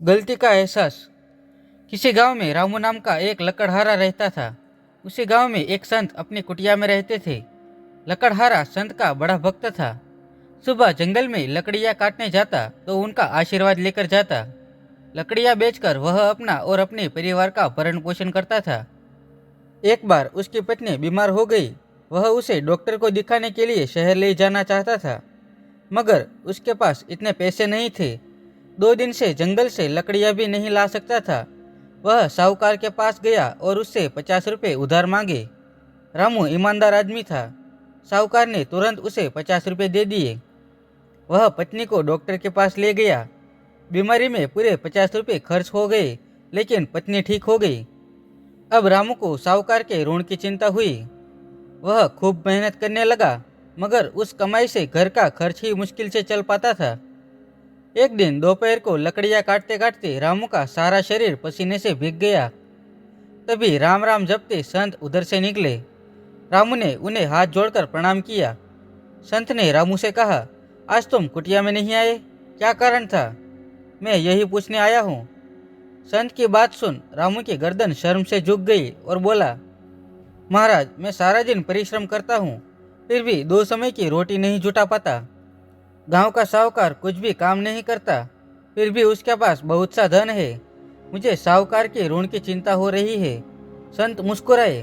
गलती का एहसास। किसी गांव में रामू नाम का एक लकड़हारा रहता था। उसी गांव में एक संत अपनी कुटिया में रहते थे। लकड़हारा संत का बड़ा भक्त था। सुबह जंगल में लकड़ियां काटने जाता तो उनका आशीर्वाद लेकर जाता। लकड़ियां बेचकर वह अपना और अपने परिवार का भरण पोषण करता था। एक बार उसकी पत्नी बीमार हो गई। वह उसे डॉक्टर को दिखाने के लिए शहर ले जाना चाहता था, मगर उसके पास इतने पैसे नहीं थे। 2 दिन से जंगल से लकड़ियां भी नहीं ला सकता था। वह साहूकार के पास गया और उससे 50 रुपये उधार मांगे। रामू ईमानदार आदमी था। साहूकार ने तुरंत उसे 50 रुपये दे दिए। वह पत्नी को डॉक्टर के पास ले गया। बीमारी में पूरे 50 रुपये खर्च हो गए, लेकिन पत्नी ठीक हो गई। अब रामू को साहूकार के ऋण की चिंता हुई। वह खूब मेहनत करने लगा, मगर उस कमाई से घर का खर्च ही मुश्किल से चल पाता था। एक दिन दोपहर को लकड़ियां काटते काटते रामू का सारा शरीर पसीने से भीग गया। तभी राम राम जपते संत उधर से निकले। रामू ने उन्हें हाथ जोड़कर प्रणाम किया। संत ने रामू से कहा, आज तुम कुटिया में नहीं आए, क्या कारण था? मैं यही पूछने आया हूँ। संत की बात सुन रामू की गर्दन शर्म से झुक गई और बोला, महाराज, मैं सारा दिन परिश्रम करता हूँ, फिर भी 2 समय की रोटी नहीं जुटा पाता। गांव का साहूकार कुछ भी काम नहीं करता, फिर भी उसके पास बहुत सा धन है। मुझे साहूकार के ऋण की चिंता हो रही है। संत मुस्कुराए।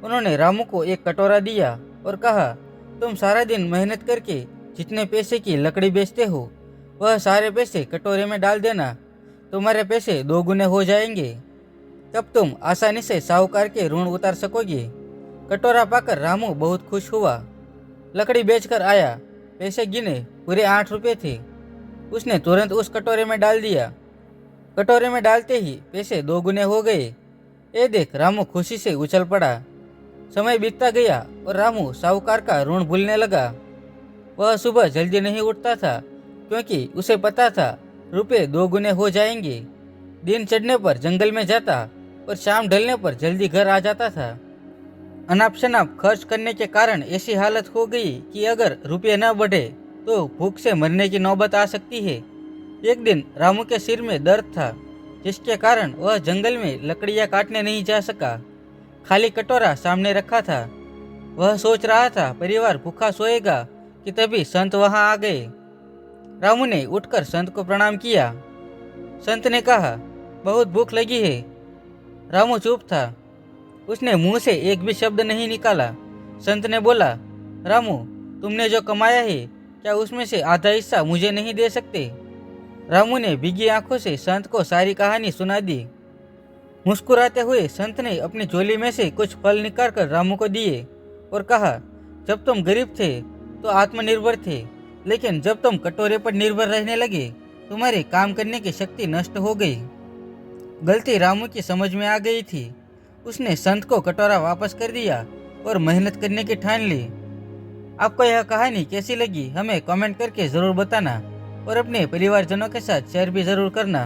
उन्होंने रामू को एक कटोरा दिया और कहा, तुम सारा दिन मेहनत करके जितने पैसे की लकड़ी बेचते हो, वह सारे पैसे कटोरे में डाल देना। तुम्हारे पैसे 2 गुने हो जाएंगे। तब तुम आसानी से साहूकार के ऋण उतार सकोगे। कटोरा पाकर रामू बहुत खुश हुआ। लकड़ी बेचकर आया, पैसे गिने, पूरे 8 रुपये थे। उसने तुरंत उस कटोरे में डाल दिया। कटोरे में डालते ही पैसे 2 गुने हो गए। ये देख रामू खुशी से उछल पड़ा। समय बीतता गया और रामू साहूकार का ऋण भूलने लगा। वह सुबह जल्दी नहीं उठता था, क्योंकि उसे पता था रुपये 2 गुने हो जाएंगे। दिन चढ़ने पर जंगल में जाता और शाम ढलने पर जल्दी घर आ जाता था। अनाप शनाप खर्च करने के कारण ऐसी हालत हो गई कि अगर रुपये न बढ़े तो भूख से मरने की नौबत आ सकती है। एक दिन रामू के सिर में दर्द था, जिसके कारण वह जंगल में लकड़ियां काटने नहीं जा सका। खाली कटोरा सामने रखा था। वह सोच रहा था परिवार भूखा सोएगा कि तभी संत वहां आ गए। रामू ने उठकर संत को प्रणाम किया। संत ने कहा, बहुत भूख लगी है। रामू चुप था। उसने मुंह से एक भी शब्द नहीं निकाला। संत ने बोला, रामू, तुमने जो कमाया है, क्या उसमें से आधा हिस्सा मुझे नहीं दे सकते? रामू ने भीगी आंखों से संत को सारी कहानी सुना दी। मुस्कुराते हुए संत ने अपनी झोली में से कुछ फल निकालकर रामू को दिए और कहा, जब तुम गरीब थे तो आत्मनिर्भर थे, लेकिन जब तुम कटोरे पर निर्भर रहने लगे, तुम्हारी काम करने की शक्ति नष्ट हो गई। गलती रामू की समझ में आ गई थी। उसने संत को कटोरा वापस कर दिया और मेहनत करने की ठान ली। आपको यह कहानी कैसी लगी, हमें कमेंट करके ज़रूर बताना और अपने परिवारजनों के साथ शेयर भी ज़रूर करना।